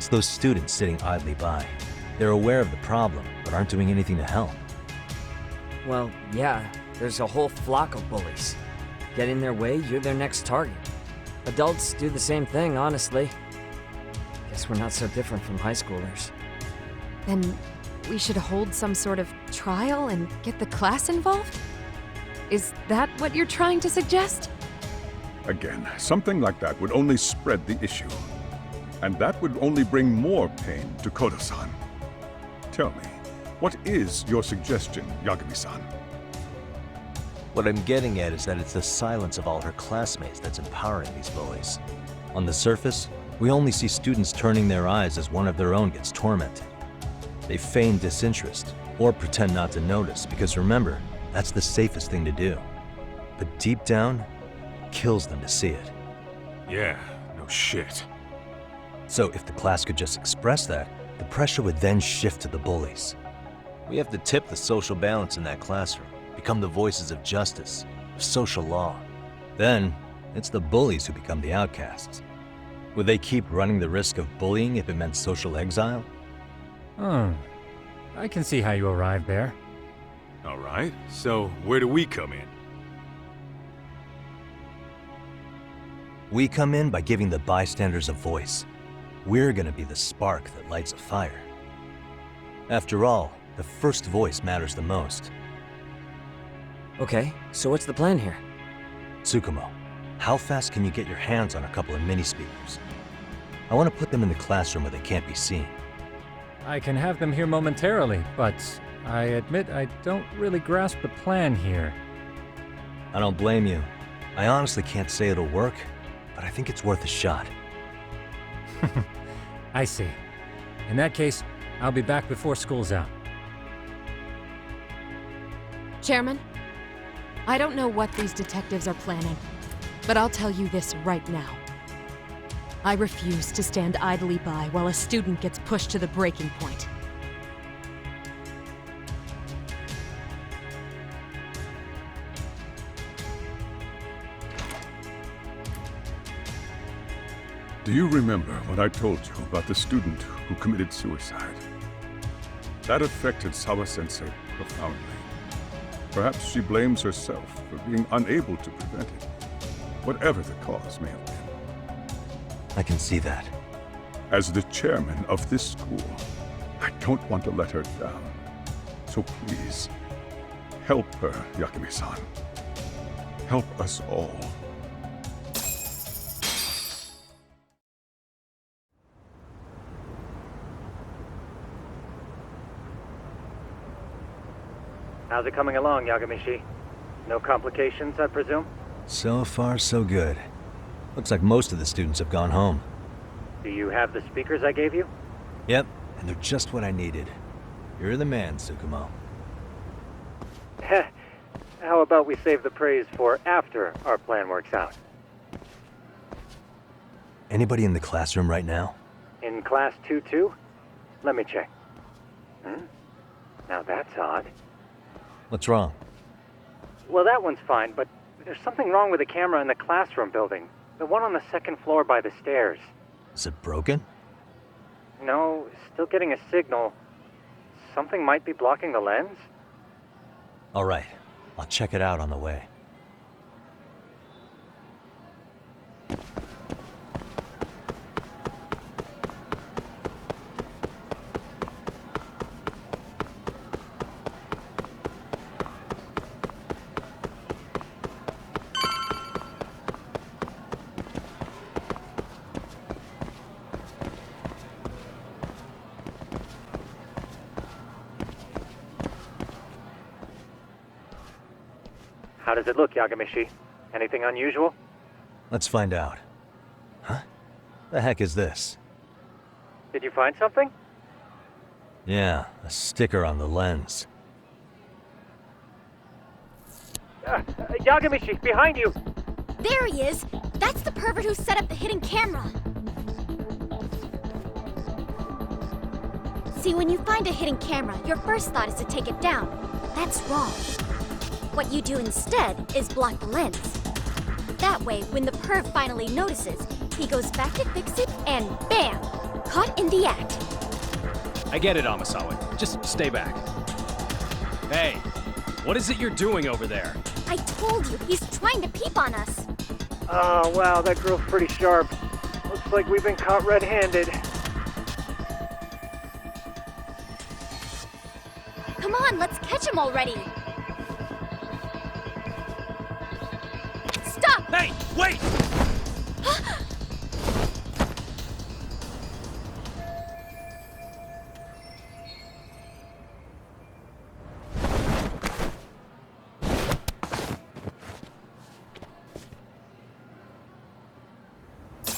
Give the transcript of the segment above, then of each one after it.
It's those students sitting idly by. They're aware of the problem, but aren't doing anything to help. Well, yeah, there's a whole flock of bullies. Get in their way, you're their next target. Adults do the same thing, honestly. Guess we're not so different from high schoolers. Then we should hold some sort of trial and get the class involved? Is that what you're trying to suggest? Again, something like that would only spread the issue. And that would only bring more pain to Kodo-san. Tell me, what is your suggestion, Yagami-san? What I'm getting at is that it's the silence of all her classmates that's empowering these bullies. On the surface, we only see students turning their eyes as one of their own gets tormented. They feign disinterest, or pretend not to notice, because remember, that's the safest thing to do. But deep down, it kills them to see it. Yeah, no shit. So if the class could just express that, the pressure would then shift to the bullies. We have to tip the social balance in that classroom, become the voices of justice, of social law. Then, it's the bullies who become the outcasts. Would they keep running the risk of bullying if it meant social exile? I can see how you arrived there. All right, so where do we come in? We come in by giving the bystanders a voice. We're gonna be the spark that lights a fire. After all, the first voice matters the most. Okay, so what's the plan here? Tsukumo, how fast can you get your hands on a couple of mini speakers? I want to put them in the classroom where they can't be seen. I can have them here momentarily, but I admit I don't really grasp the plan here. I don't blame you. I honestly can't say it'll work, but I think it's worth a shot. I see. In that case, I'll be back before school's out. Chairman, I don't know what these detectives are planning, but I'll tell you this right now. I refuse to stand idly by while a student gets pushed to the breaking point. Do you remember what I told you about the student who committed suicide? That affected Sawa-sensei profoundly. Perhaps she blames herself for being unable to prevent it, whatever the cause may have been. I can see that. As the chairman of this school, I don't want to let her down. So please, help her, Yakami-san. Help us all. How's it coming along, Yagamishi? No complications, I presume? So far, so good. Looks like most of the students have gone home. Do you have the speakers I gave you? Yep, and they're just what I needed. You're the man, Tsukumo. Heh. How about we save the praise for after our plan works out? Anybody in the classroom right now? In class 2-2? Let me check. Now that's odd. What's wrong? Well, that one's fine, but there's something wrong with the camera in the classroom building. The one on the second floor by the stairs. Is it broken? No, still getting a signal. Something might be blocking the lens? All right, I'll check it out on the way. How does it look, Yagamishi? Anything unusual? Let's find out. Huh? The heck is this? Did you find something? Yeah, a sticker on the lens. Yagamishi, behind you! There he is! That's the pervert who set up the hidden camera! See, when you find a hidden camera, your first thought is to take it down. That's wrong. What you do instead is block the lens. That way, when the perv finally notices, he goes back to fix it and BAM! caught in the act. I get it, Amasawa. Just stay back. Hey, what is it you're doing over there? I told you, he's trying to peep on us. Oh, wow, that girl's pretty sharp. Looks like we've been caught red-handed. Come on, let's catch him already. Stop! Hey, wait!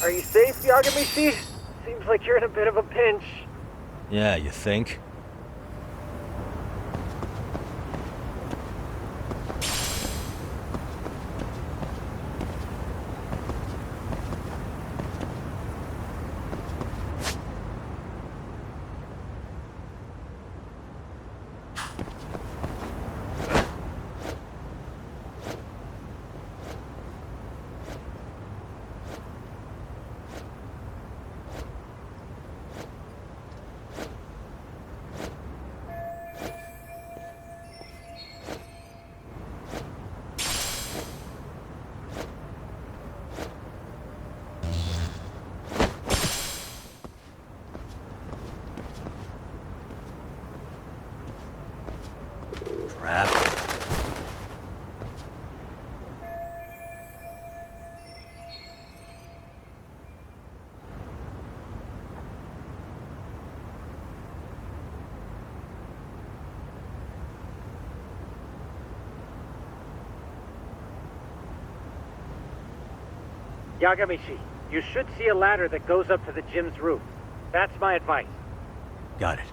Are you safe, Yagamishi? Seems like you're in a bit of a pinch. Yeah, you think? Crap. Yagamishi, you should see a ladder that goes up to the gym's roof. That's my advice. Got it.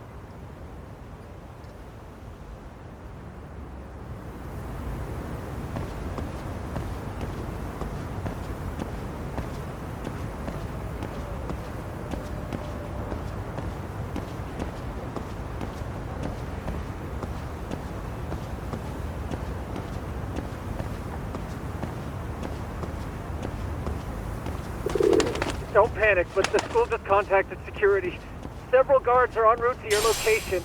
Don't panic, but the school just contacted security. Several guards are en route to your location.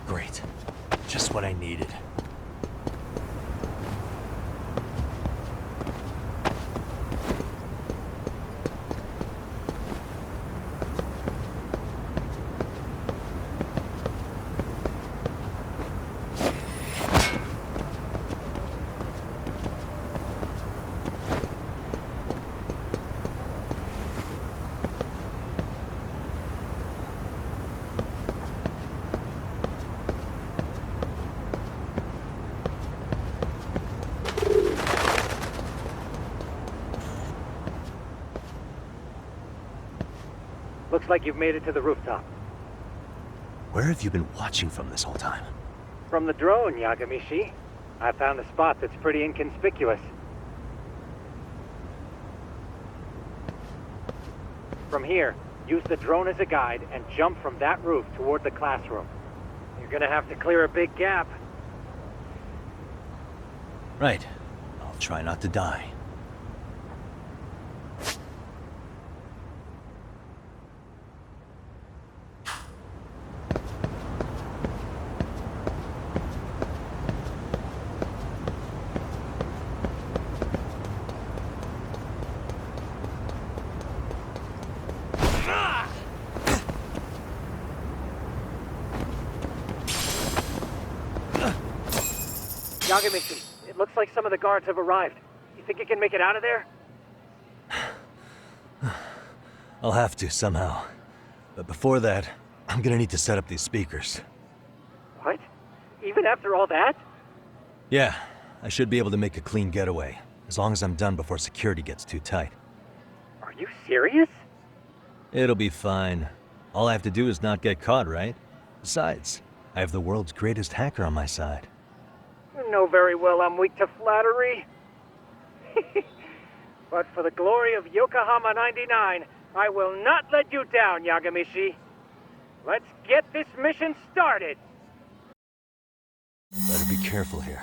Great. Just what I needed. Looks like you've made it to the rooftop. Where have you been watching from this whole time? From the drone, Yagamishi. I found a spot that's pretty inconspicuous. From here, use the drone as a guide and jump from that roof toward the classroom. You're gonna have to clear a big gap. Right. I'll try not to die. Yagamishi, it looks like some of the guards have arrived. You think you can make it out of there? I'll have to, somehow. But before that, I'm gonna need to set up these speakers. What? Even after all that? Yeah, I should be able to make a clean getaway, as long as I'm done before security gets too tight. Are you serious? It'll be fine. All I have to do is not get caught, right? Besides, I have the world's greatest hacker on my side. You know very well I'm weak to flattery. But for the glory of Yokohama 99, I will not let you down, Yagamishi. Let's get this mission started. Better be careful here.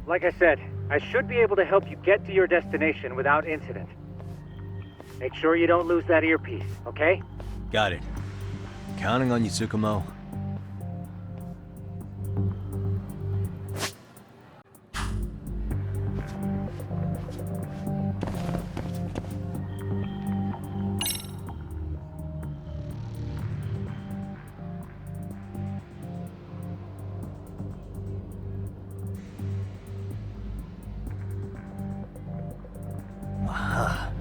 Like I said, I should be able to help you get to your destination without incident. Make sure you don't lose that earpiece, okay? Got it. Counting on you, Tsukumo. Aha.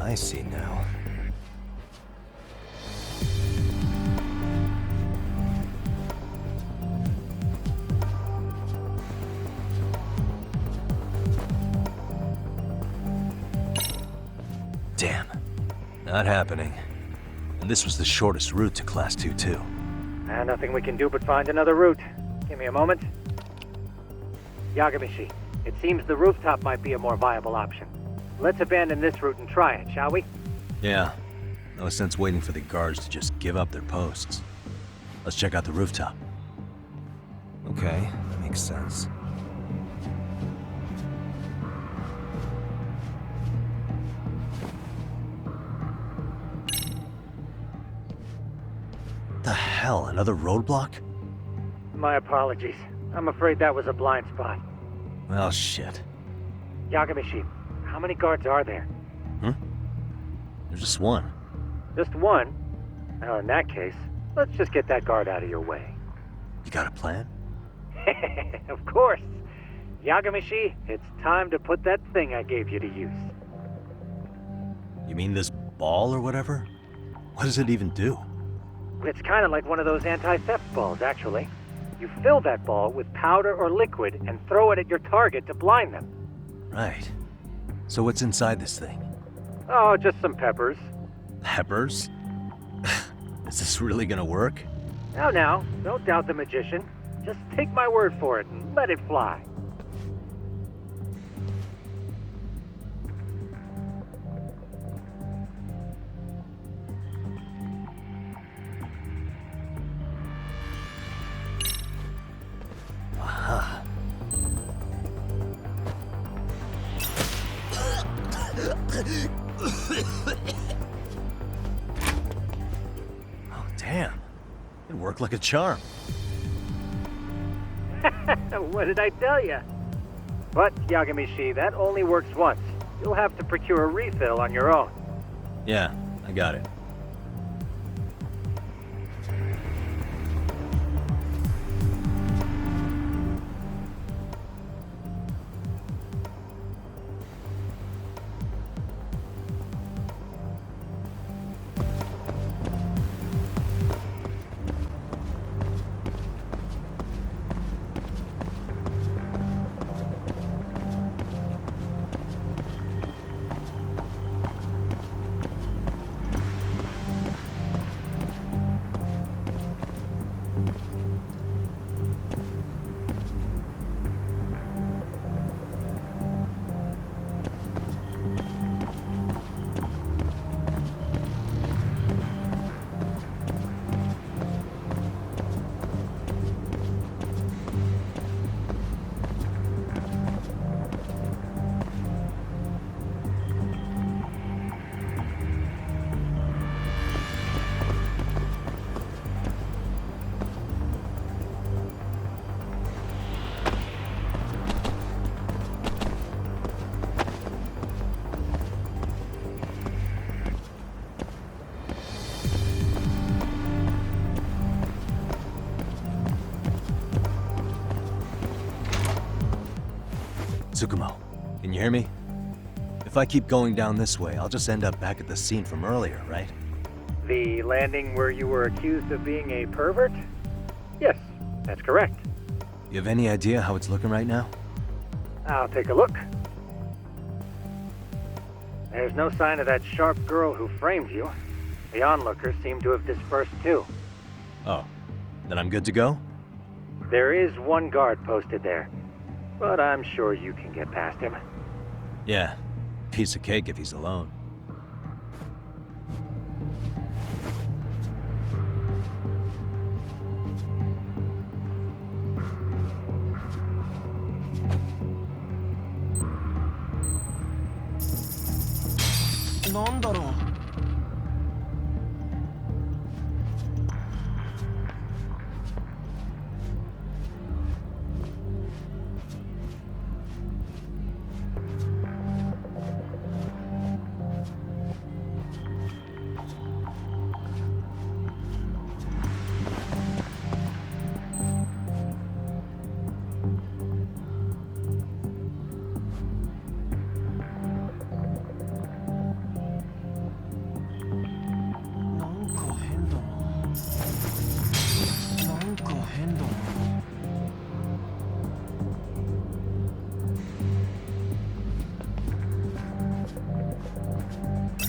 I see now. Damn. Not happening. And this was the shortest route to Class 2 too. Nothing we can do but find another route. Give me a moment. Yagamishi, it seems the rooftop might be a more viable option. Let's abandon this route and try it, shall we? Yeah. No sense waiting for the guards to just give up their posts. Let's check out the rooftop. Okay, that makes sense. The hell, another roadblock? My apologies. I'm afraid that was a blind spot. Well, shit. Yagamishi, how many guards are there? There's just one. Just one? Well, in that case, let's just get that guard out of your way. You got a plan? Of course. Yagamishi, it's time to put that thing I gave you to use. You mean this ball or whatever? What does it even do? It's kind of like one of those anti-theft balls, actually. You fill that ball with powder or liquid and throw it at your target to blind them. Right. So what's inside this thing? Oh, just some peppers. Peppers? Is this really gonna work? Now, don't doubt the magician. Just take my word for it and let it fly. Aha. Oh, damn. It worked like a charm. What did I tell you? But, Yagamishi, that only works once. You'll have to procure a refill on your own. Yeah, I got it. Tsukumo, can you hear me? If I keep going down this way, I'll just end up back at the scene from earlier, right? The landing where you were accused of being a pervert? Yes, that's correct. You have any idea how it's looking right now? I'll take a look. There's no sign of that sharp girl who framed you. The onlookers seem to have dispersed too. Oh, then I'm good to go? There is one guard posted there. but I'm sure you can get past him. Yeah, piece of cake if he's alone.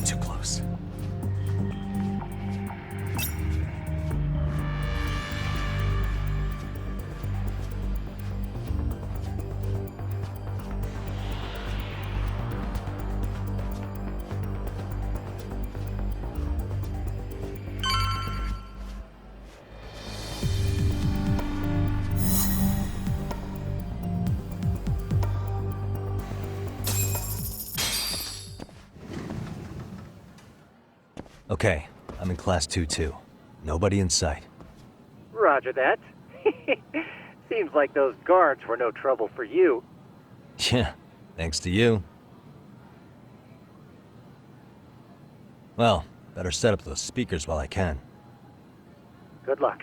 Too close. Okay, I'm in class 2-2. Nobody in sight. Roger that. Seems like those guards were no trouble for you. Yeah, thanks to you. Well, better set up those speakers while I can. Good luck.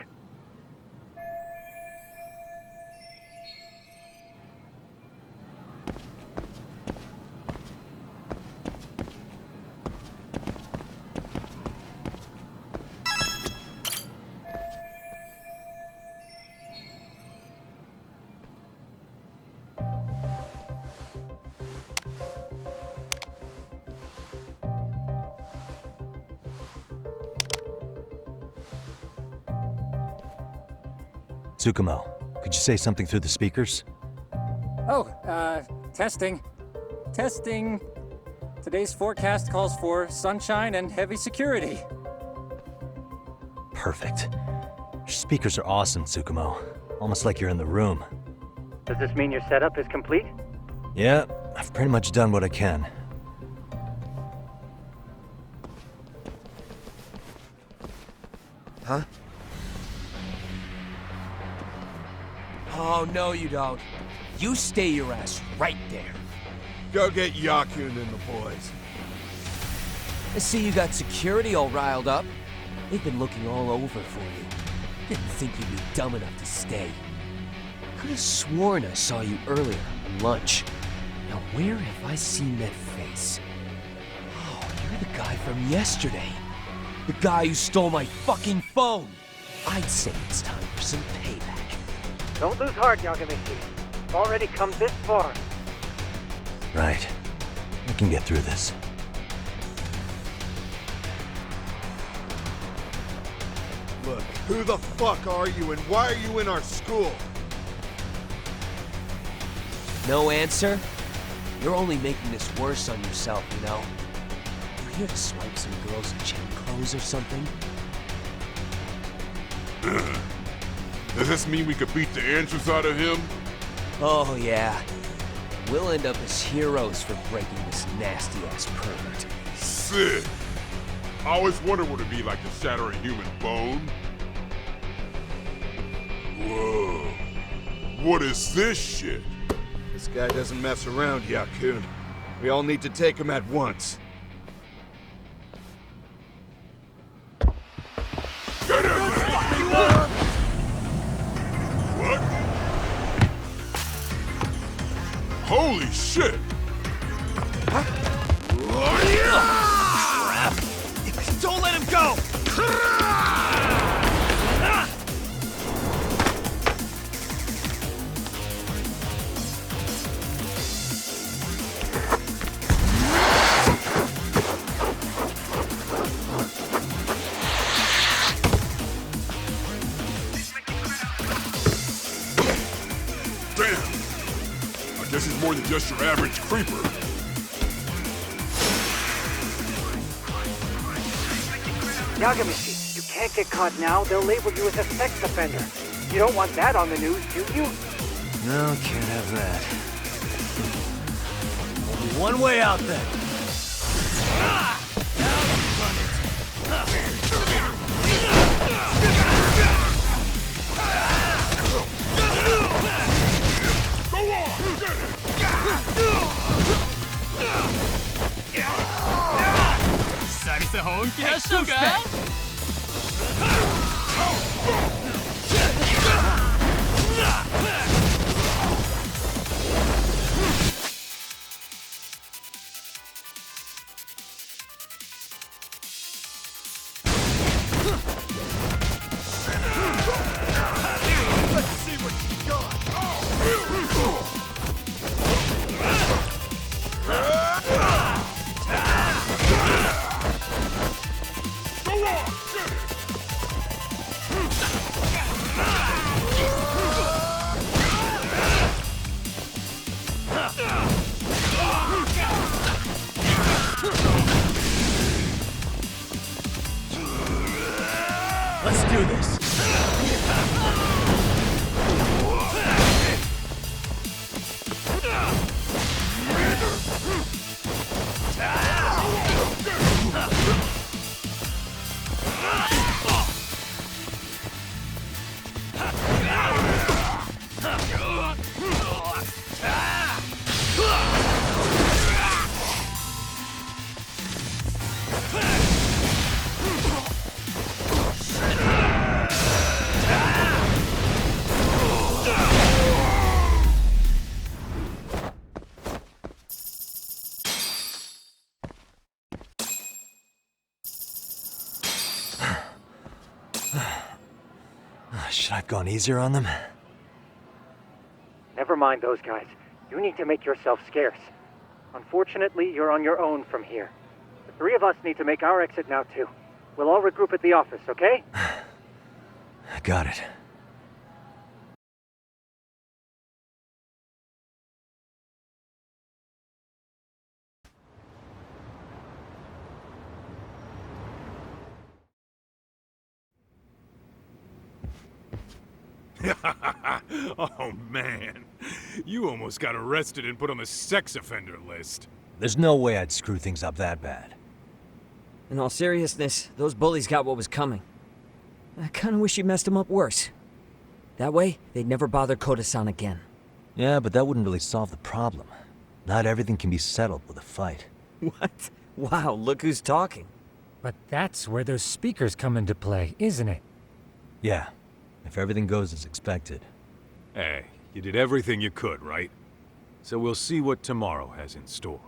Tsukumo, could you say something through the speakers? Oh, testing. Testing. Today's forecast calls for sunshine and heavy security. Perfect. Your speakers are awesome, Tsukumo. Almost like you're in the room. Does this mean your setup is complete? Yeah, I've pretty much done what I can. Huh? Oh, no you don't. You stay your ass right there. Go get Yakun and the boys. I see you got security all riled up. They've been looking all over for you. Didn't think you'd be dumb enough to stay. Could have sworn I saw you earlier on lunch. Now where have I seen that face? Oh, you're the guy from yesterday. The guy who stole my fucking phone. I'd say it's time for some payback. Don't lose heart, Yagamichi. You've already come this far. Right. I can get through this. Look, who the fuck are you and why are you in our school? No answer? You're only making this worse on yourself, you know? You're here to swipe some girls in chain clothes or something? Does this mean we could beat the answers out of him? Oh, yeah. We'll end up as heroes for breaking this nasty-ass pervert. Sick! I always wondered what it'd be like to shatter a human bone. Whoa. What is this shit? This guy doesn't mess around, Yakun. We all need to take him at once. Get him! What? Holy shit! Don't let him go! This is more than just your average creeper. Yagamishi, you can't get caught now. They'll label you as a sex offender. You don't want that on the news, do you? No, can't have that. Only one way out then. Let's do this. Should I have gone easier on them? Never mind those guys. You need to make yourself scarce. Unfortunately, you're on your own from here. The three of us need to make our exit now, too. We'll all regroup at the office, okay? Got it. Oh, man. You almost got arrested and put on the sex offender list. There's no way I'd screw things up that bad. In all seriousness, those bullies got what was coming. I kinda wish you messed them up worse. That way, they'd never bother Koda-san again. Yeah, but that wouldn't really solve the problem. Not everything can be settled with a fight. What? Wow, look who's talking. But that's where those speakers come into play, isn't it? Yeah, if everything goes as expected. Hey, you did everything you could, right? So we'll see what tomorrow has in store.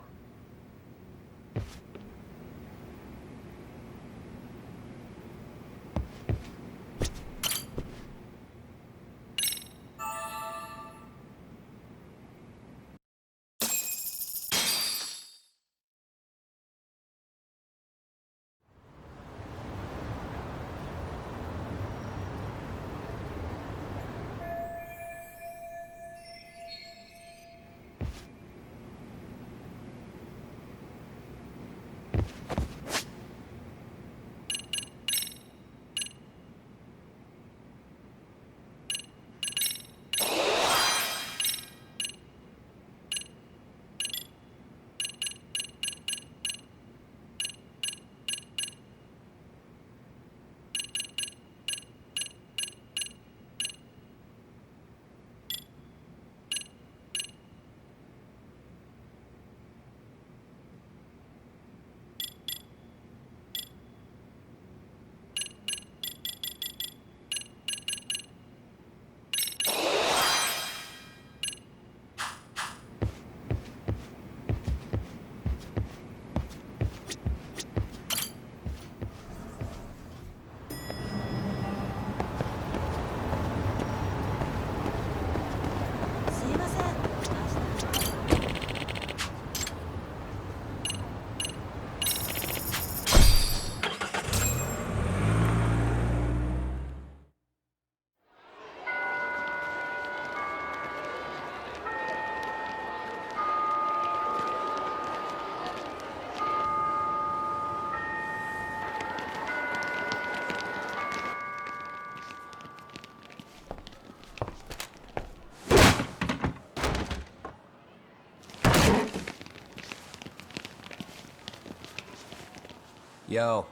Yo.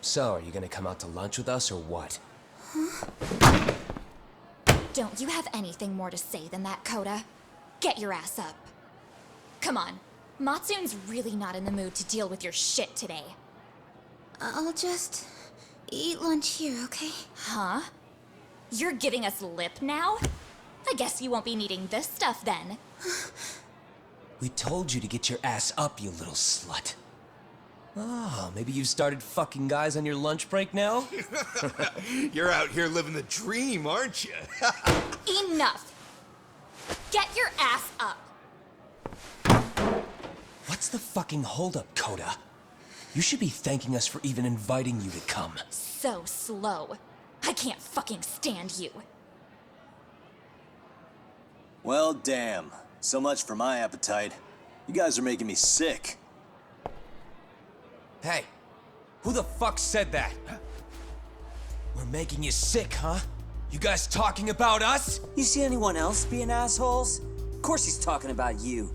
So, are you gonna come out to lunch with us or what? Don't you have anything more to say than that, Coda? Get your ass up. Come on. Matsune's really not in the mood to deal with your shit today. I'll just eat lunch here, okay? Huh? You're giving us lip now? I guess you won't be needing this stuff then. We told you to get your ass up, you little slut. Oh, maybe you've started fucking guys on your lunch break now? You're out here living the dream, aren't you? Enough! Get your ass up! What's the fucking holdup, Coda? You should be thanking us for even inviting you to come. So slow. I can't fucking stand you. Well, damn. So much for my appetite. You guys are making me sick. Hey, who the fuck said that? We're making you sick, huh? You guys talking about us? You see anyone else being assholes? Of course he's talking about you.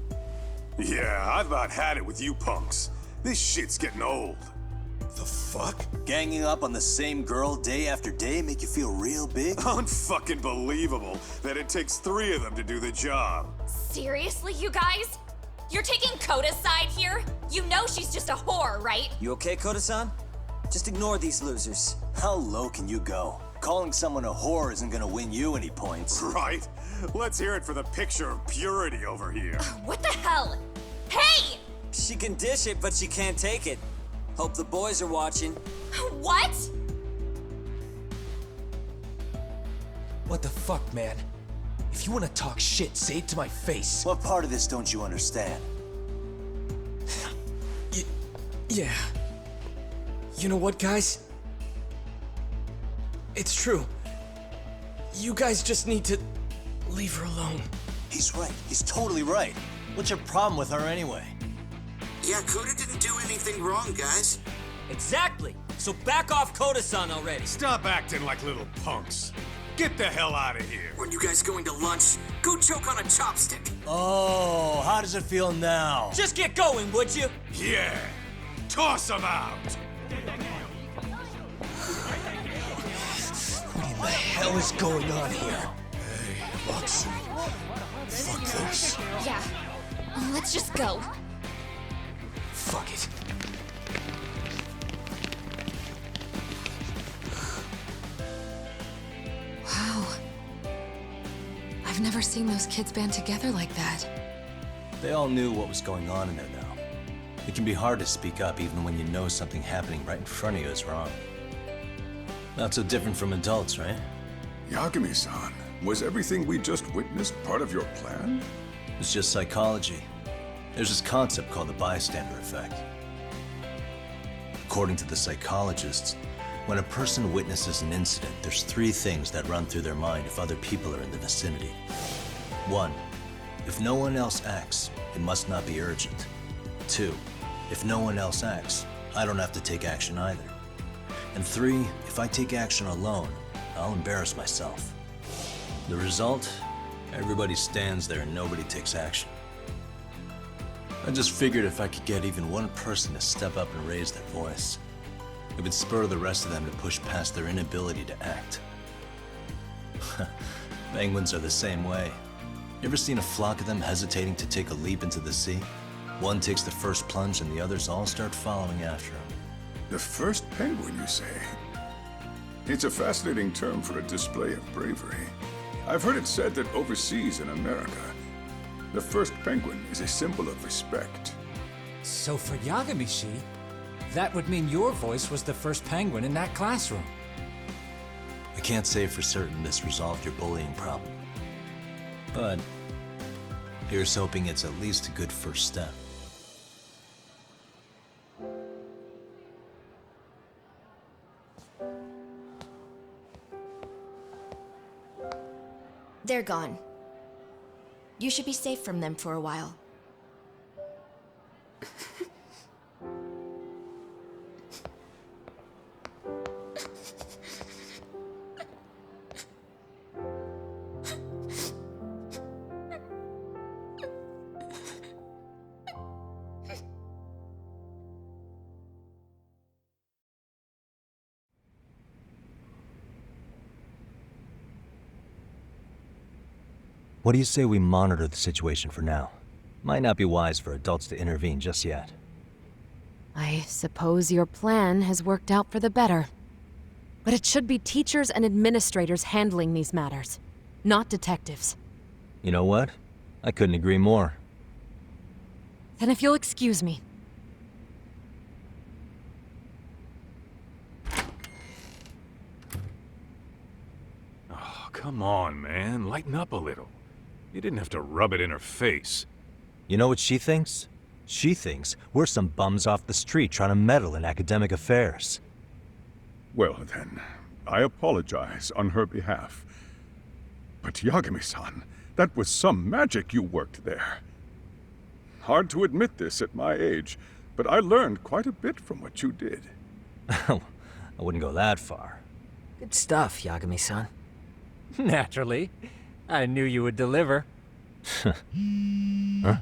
Yeah, I've about had it with you punks. This shit's getting old. The fuck? Ganging up on the same girl day after day make you feel real big? Unfucking believable that it takes 3 of them to do the job. Seriously, you guys? You're taking Coda's side here? You know she's just a whore, right? You okay, Koda-san? Just ignore these losers. How low can you go? Calling someone a whore isn't gonna win you any points. Right? Let's hear it for the picture of purity over here. What the hell? Hey! She can dish it, but she can't take it. Hope the boys are watching. What? What the fuck, man? If you want to talk shit, say it to my face. What part of this don't you understand? Yeah. You know what, guys? It's true. You guys just need to leave her alone. He's right. He's totally right. What's your problem with her anyway? Yeah, Coda didn't do anything wrong, guys. Exactly. So back off Koda-san already. Stop acting like little punks. Get the hell out of here. When you guys going to lunch, go choke on a chopstick. Oh, how does it feel now? Just get going, would you? Yeah. Toss them out. What in the hell is going on here? Hey, Matsu. Fuck this. Yeah. Let's just go. Fuck it. Wow. I've never seen those kids band together like that. They all knew what was going on in there now. It can be hard to speak up even when you know something happening right in front of you is wrong. Not so different from adults, right? Yagami-san, was everything we just witnessed part of your plan? It's just psychology. There's this concept called the bystander effect. According to the psychologists, when a person witnesses an incident, there's 3 things that run through their mind if other people are in the vicinity. 1, if no one else acts, it must not be urgent. 2, if no one else acts, I don't have to take action either. And 3, if I take action alone, I'll embarrass myself. The result? Everybody stands there and nobody takes action. I just figured if I could get even one person to step up and raise their voice, it would spur the rest of them to push past their inability to act. Penguins are the same way. You ever seen a flock of them hesitating to take a leap into the sea? One takes the first plunge and the others all start following after him. The first penguin, you say? It's a fascinating term for a display of bravery. I've heard it said that overseas in America, the first penguin is a symbol of respect. So for Yagami-shi, that would mean your voice was the first penguin in that classroom. I can't say for certain this resolved your bullying problem. But here's hoping it's at least a good first step. They're gone. You should be safe from them for a while. What do you say we monitor the situation for now? Might not be wise for adults to intervene just yet. I suppose your plan has worked out for the better. But it should be teachers and administrators handling these matters, not detectives. You know what? I couldn't agree more. Then if you'll excuse me. Oh, come on, man. Lighten up a little. You didn't have to rub it in her face. You know what she thinks? She thinks we're some bums off the street trying to meddle in academic affairs. Well then, I apologize on her behalf. But Yagami-san, that was some magic you worked there. Hard to admit this at my age, but I learned quite a bit from what you did. I wouldn't go that far. Good stuff, Yagami-san. Naturally. I knew you would deliver. Huh?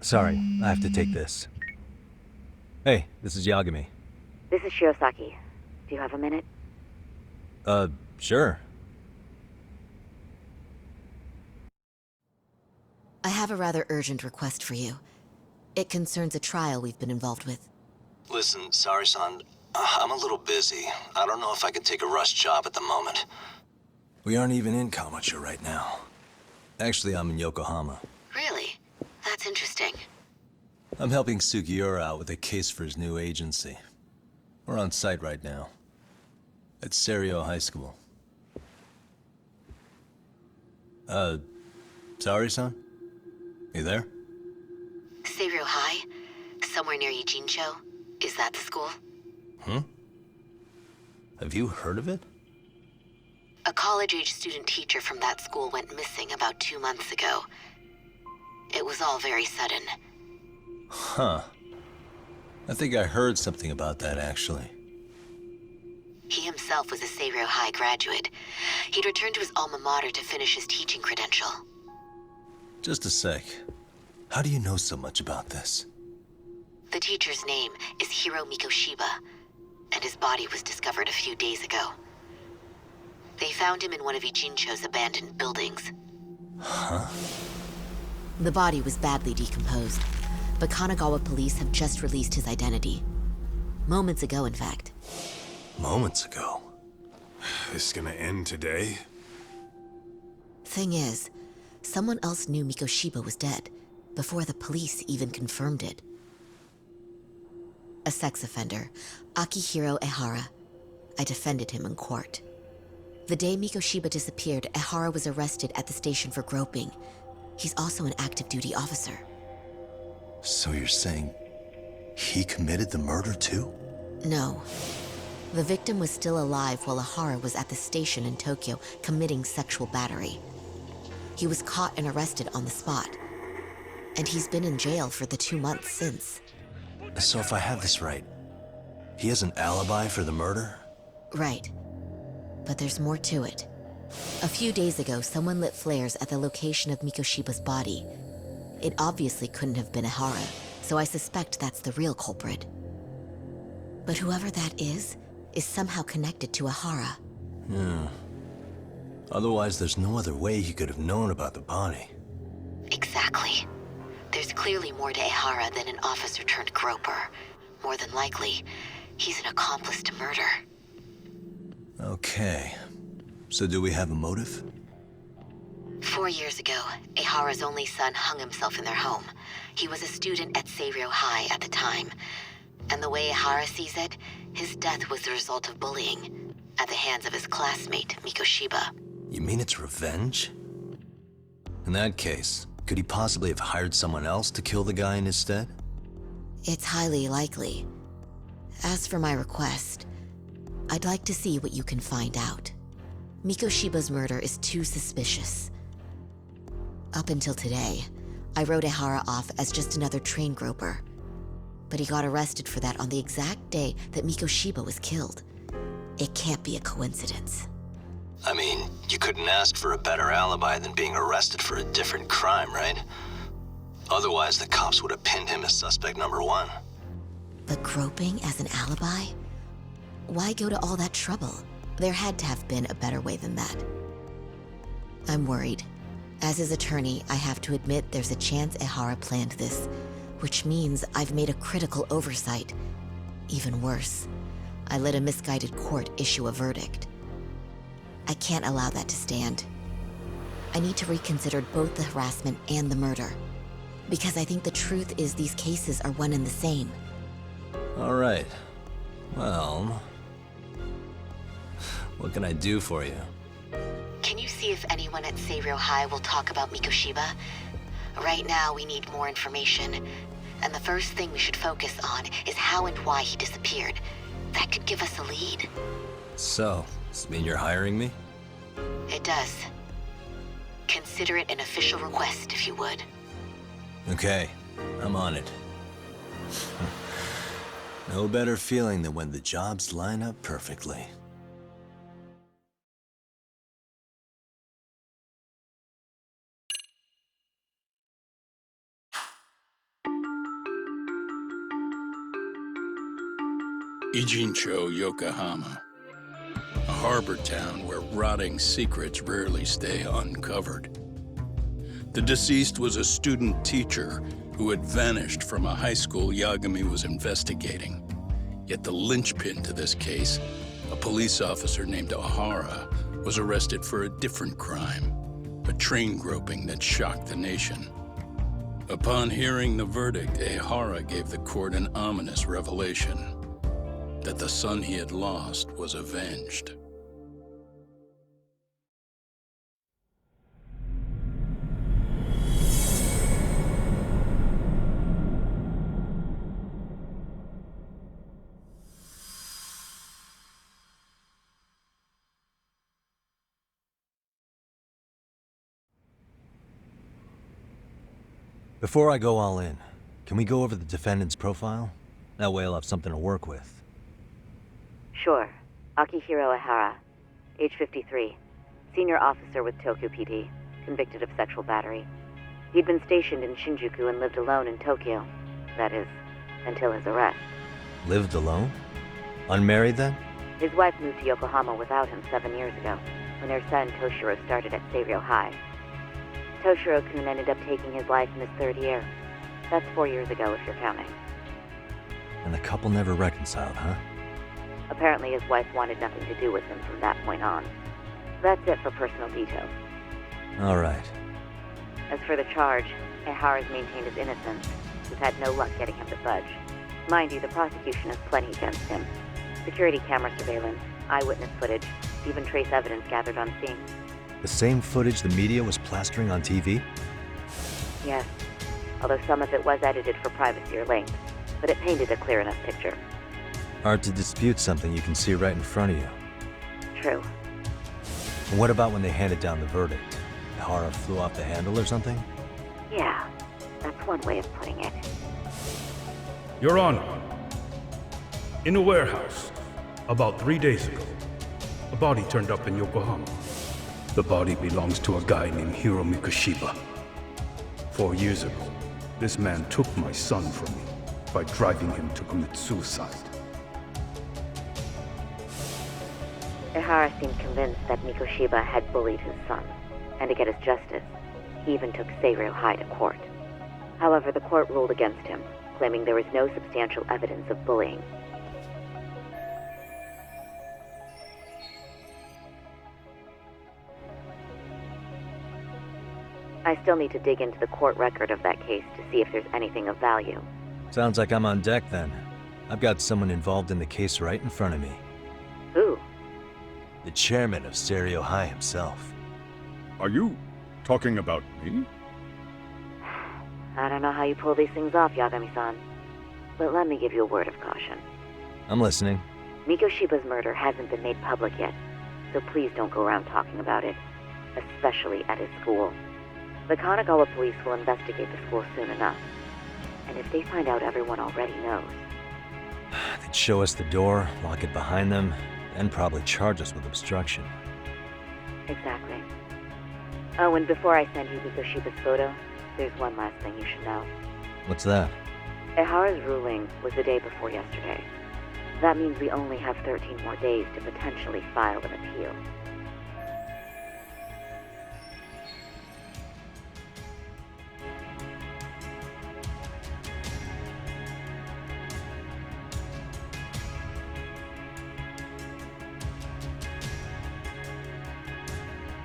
Sorry, I have to take this. Hey, this is Yagami. This is Shiosaki. Do you have a minute? Sure. I have a rather urgent request for you. It concerns a trial we've been involved with. Listen, sorry-san. I'm a little busy. I don't know if I can take a rush job at the moment. We aren't even in Kawachi right now. Actually, I'm in Yokohama. Really? That's interesting. I'm helping Sugiura out with a case for his new agency. We're on site right now. At Serio High School. Sorry-san? You there? Serio High? Somewhere near Ijincho? Is that the school? Have you heard of it? A college-age student teacher from that school went missing about 2 months ago. It was all very sudden. Huh. I think I heard something about that, actually. He himself was a Serio High graduate. He'd returned to his alma mater to finish his teaching credential. Just a sec. How do you know so much about this? The teacher's name is Hiro Mikoshiba, and his body was discovered a few days ago. They found him in one of Ijincho's abandoned buildings. Huh? The body was badly decomposed, but Kanagawa police have just released his identity. Moments ago, in fact. Moments ago? This is gonna end today? Thing is, someone else knew Mikoshiba was dead, before the police even confirmed it. A sex offender, Akihiro Ehara. I defended him in court. The day Mikoshiba disappeared, Ehara was arrested at the station for groping. He's also an active duty officer. So you're saying he committed the murder too? No. The victim was still alive while Ehara was at the station in Tokyo committing sexual battery. He was caught and arrested on the spot. And he's been in jail for the 2 months since. So if I have this right, he has an alibi for the murder? Right. But there's more to it. A few days ago, someone lit flares at the location of Mikoshiba's body. It obviously couldn't have been Ehara, so I suspect that's the real culprit. But whoever that is somehow connected to Ehara. Yeah. Otherwise, there's no other way he could have known about the body. Exactly. There's clearly more to Ehara than an officer-turned-groper. More than likely, he's an accomplice to murder. Okay. So do we have a motive? 4 years ago, Ehara's only son hung himself in their home. He was a student at Serio High at the time. And the way Ehara sees it, his death was the result of bullying at the hands of his classmate, Mikoshiba. You mean it's revenge? In that case, could he possibly have hired someone else to kill the guy in his stead? It's highly likely. As for my request, I'd like to see what you can find out. Mikoshiba's murder is too suspicious. Up until today, I wrote Ehara off as just another train groper. But he got arrested for that on the exact day that Mikoshiba was killed. It can't be a coincidence. I mean, you couldn't ask for a better alibi than being arrested for a different crime, right? Otherwise, the cops would have pinned him as suspect number one. But Groping as an alibi? Why go to all that trouble? There had to have been a better way than that. I'm worried. As his attorney, I have to admit there's a chance Ehara planned this, which means I've made a critical oversight. Even worse, I let a misguided court issue a verdict. I can't allow that to stand. I need to reconsider both the harassment and the murder, because I think the truth is these cases are one and the same. All right. Well, what can I do for you? Can you see if anyone at Seiryō High will talk about Mikoshiba? Right now, we need more information. And the first thing we should focus on is how and why he disappeared. That could give us a lead. So, does this mean you're hiring me? It does. Consider it an official request, if you would. Okay, I'm on it. No better feeling than when the jobs line up perfectly. Ijincho, Yokohama. A harbor town where rotting secrets rarely stay uncovered. The deceased was a student teacher who had vanished from a high school Yagami was investigating. Yet the linchpin to this case, a police officer named Ehara, was arrested for a different crime, a train groping that shocked the nation. Upon hearing the verdict, Ehara gave the court an ominous revelation: that the son he had lost was avenged. Before I go all in, can we go over the defendant's profile? That way I'll have something to work with. Sure. Akihiro Ehara, age 53, senior officer with Tokyo PD, convicted of sexual battery. He'd been stationed in Shinjuku and lived alone in Tokyo. That is, until his arrest. Lived alone? Unmarried then? His wife moved to Yokohama without him 7 years ago, when their son Toshiro started at Seiryō High. Toshiro-kun ended up taking his life in his 3rd year. That's 4 years ago, if you're counting. And the couple never reconciled, huh? Apparently his wife wanted nothing to do with him from that point on. That's it for personal details. All right. As for the charge, Ehara's maintained his innocence. We've had no luck getting him to budge. Mind you, the prosecution has plenty against him. Security camera surveillance, eyewitness footage, even trace evidence gathered on scene. The same footage the media was plastering on TV? Yes, although some of it was edited for privacy or length, but it painted a clear enough picture. Hard to dispute something you can see right in front of you. True. And what about when they handed down the verdict? Ehara flew off the handle or something? Yeah, that's one way of putting it. Your Honor, in a warehouse, about 3 days ago, a body turned up in Yokohama. The body belongs to a guy named Hiro Mikoshiba. 4 years ago, this man took my son from me by driving him to commit suicide. Ehara seemed convinced that Mikoshiba had bullied his son, and to get his justice, he even took Seiryō High to court. However, the court ruled against him, claiming there was no substantial evidence of bullying. I still need to dig into the court record of that case to see if there's anything of value. Sounds like I'm on deck then. I've got someone involved in the case right in front of me. Who? The chairman of Seiryō High himself. Are you talking about me? I don't know how you pull these things off, Yagami-san. But let me give you a word of caution. I'm listening. Mikoshiba's murder hasn't been made public yet, so please don't go around talking about it, especially at his school. The Kanagawa police will investigate the school soon enough. And if they find out everyone already knows... They'd show us the door, lock it behind them, and probably charge us with obstruction. Exactly. Oh, and before I send you Mikoshiba's photo, there's one last thing you should know. What's that? Ehara's ruling was the day before yesterday. That means we only have 13 more days to potentially file an appeal.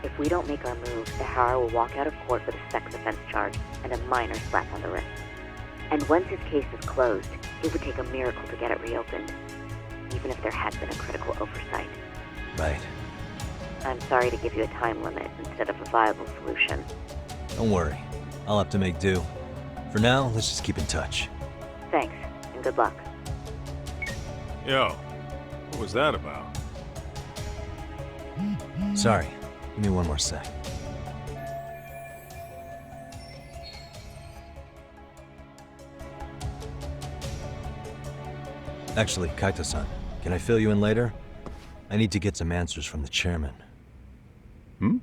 If we don't make our move, Ehara will walk out of court with a sex offense charge and a minor slap on the wrist. And once his case is closed, it would take a miracle to get it reopened, even if there had been a critical oversight. Right. I'm sorry to give you a time limit instead of a viable solution. Don't worry. I'll have to make do. For now, let's just keep in touch. Thanks, and good luck. Yo, what was that about? Sorry. Give me one more sec. Actually, Kaito-san, can I fill you in later? I need to get some answers from the chairman. Hmm?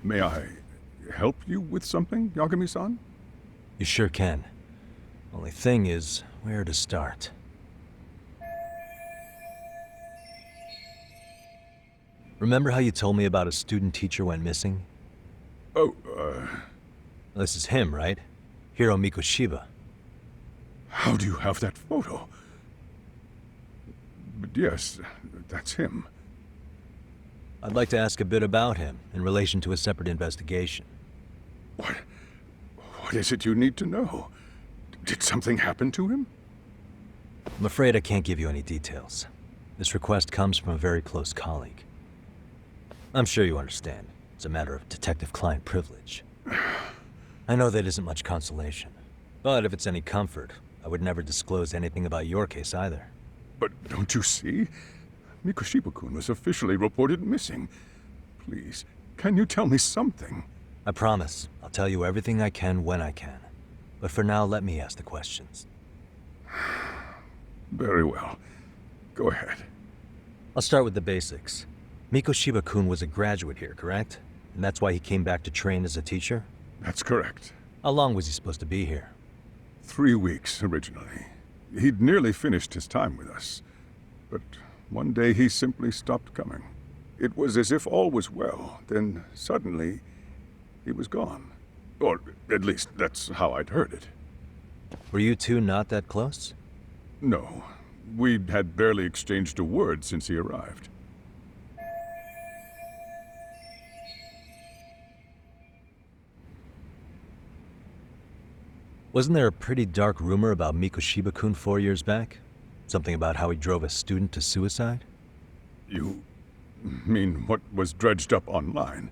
May I help you with something, Yagami-san? You sure can. Only thing is, where to start? Remember how you told me about a student teacher went missing? Oh, This is him, right? Hiro Mikoshiba. How do you have that photo? But yes, that's him. I'd like to ask a bit about him in relation to a separate investigation. What is it you need to know? Did something happen to him? I'm afraid I can't give you any details. This request comes from a very close colleague. I'm sure you understand. It's a matter of detective-client privilege. I know that isn't much consolation. But if it's any comfort, I would never disclose anything about your case either. But don't you see? Mikoshiba-kun was officially reported missing. Please, can you tell me something? I promise. I'll tell you everything I can when I can. But for now, let me ask the questions. Very well. Go ahead. I'll start with the basics. Mikoshiba-kun was a graduate here, correct? And that's why he came back to train as a teacher? That's correct. How long was he supposed to be here? 3 weeks, originally. He'd nearly finished his time with us. But one day he simply stopped coming. It was as if all was well, then suddenly he was gone. Or at least that's how I'd heard it. Were you two not that close? No. We had barely exchanged a word since he arrived. Wasn't there a pretty dark rumor about Mikoshiba-kun 4 years back? Something about how he drove a student to suicide? You mean what was dredged up online?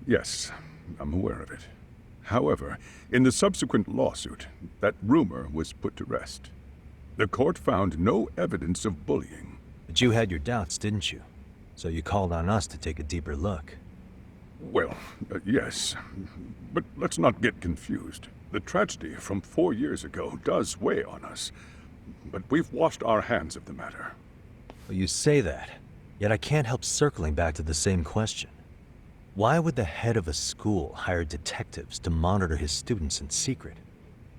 Yes, I'm aware of it. However, in the subsequent lawsuit, that rumor was put to rest. The court found no evidence of bullying. But you had your doubts, didn't you? So you called on us to take a deeper look. Well, yes. But let's not get confused. The tragedy from 4 years ago does weigh on us. But we've washed our hands of the matter. Well, you say that, yet I can't help circling back to the same question. Why would the head of a school hire detectives to monitor his students in secret?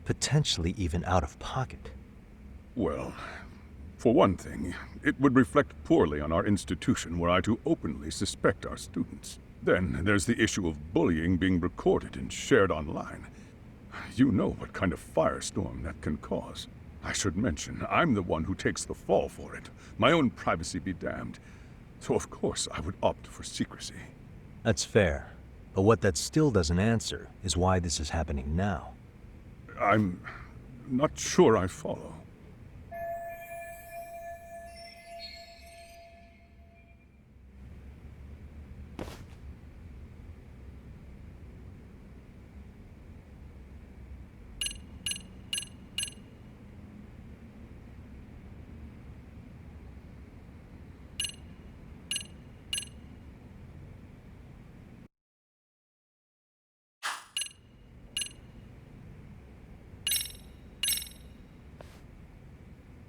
Potentially even out of pocket. Well, for one thing, it would reflect poorly on our institution were I to openly suspect our students. Then there's the issue of bullying being recorded and shared online. You know what kind of firestorm that can cause. I should mention, I'm the one who takes the fall for it. My own privacy be damned. So of course I would opt for secrecy. That's fair. But what that still doesn't answer is why this is happening now. I'm not sure I follow.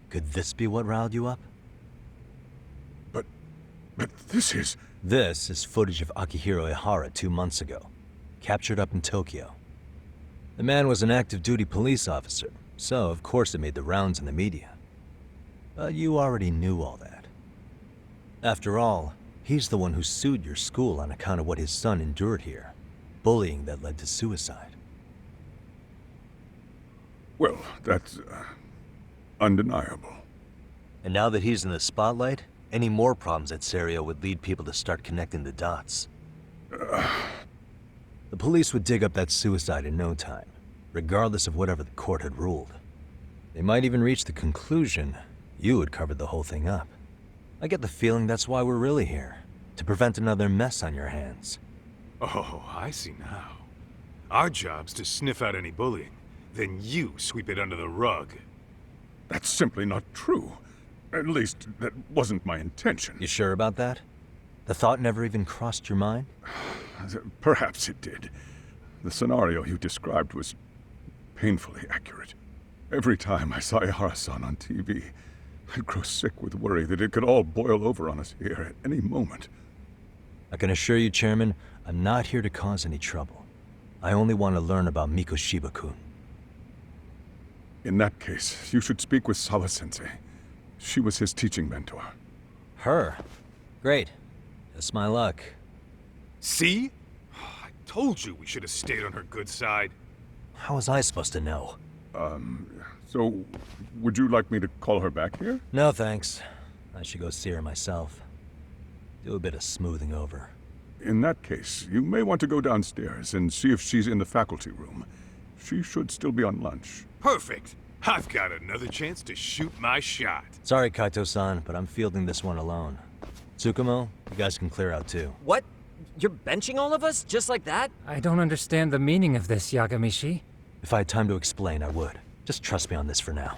Could this be what riled you up? But this is... This is footage of Akihiro Ihara 2 months ago, captured up in Tokyo. The man was an active duty police officer, so of course it made the rounds in the media. But you already knew all that. After all, he's the one who sued your school on account of what his son endured here. Bullying that led to suicide. Well, that's... undeniable. And now that he's in the spotlight, any more problems at Serio would lead people to start connecting the dots. The police would dig up that suicide in no time, regardless of whatever the court had ruled. They might even reach the conclusion you had covered the whole thing up. I get the feeling that's why we're really here, to prevent another mess on your hands. Oh, I see now. Our job's to sniff out any bullying, then you sweep it under the rug. That's simply not true. At least, that wasn't my intention. You sure about that? The thought never even crossed your mind? Perhaps it did. The scenario you described was painfully accurate. Every time I saw Ihara-san on TV, I'd grow sick with worry that it could all boil over on us here at any moment. I can assure you, Chairman, I'm not here to cause any trouble. I only want to learn about Mikoshiba-kun. In that case, you should speak with Sawa-sensei. She was his teaching mentor. Her? Great. That's my luck. See? I told you we should have stayed on her good side. How was I supposed to know? So, would you like me to call her back here? No, thanks. I should go see her myself. Do a bit of smoothing over. In that case, you may want to go downstairs and see if she's in the faculty room. She should still be on lunch. Perfect. I've got another chance to shoot my shot. Sorry, Kaito-san, but I'm fielding this one alone. Tsukumo, you guys can clear out too. What? You're benching all of us? Just like that? I don't understand the meaning of this, Yagamishi. If I had time to explain, I would. Just trust me on this for now.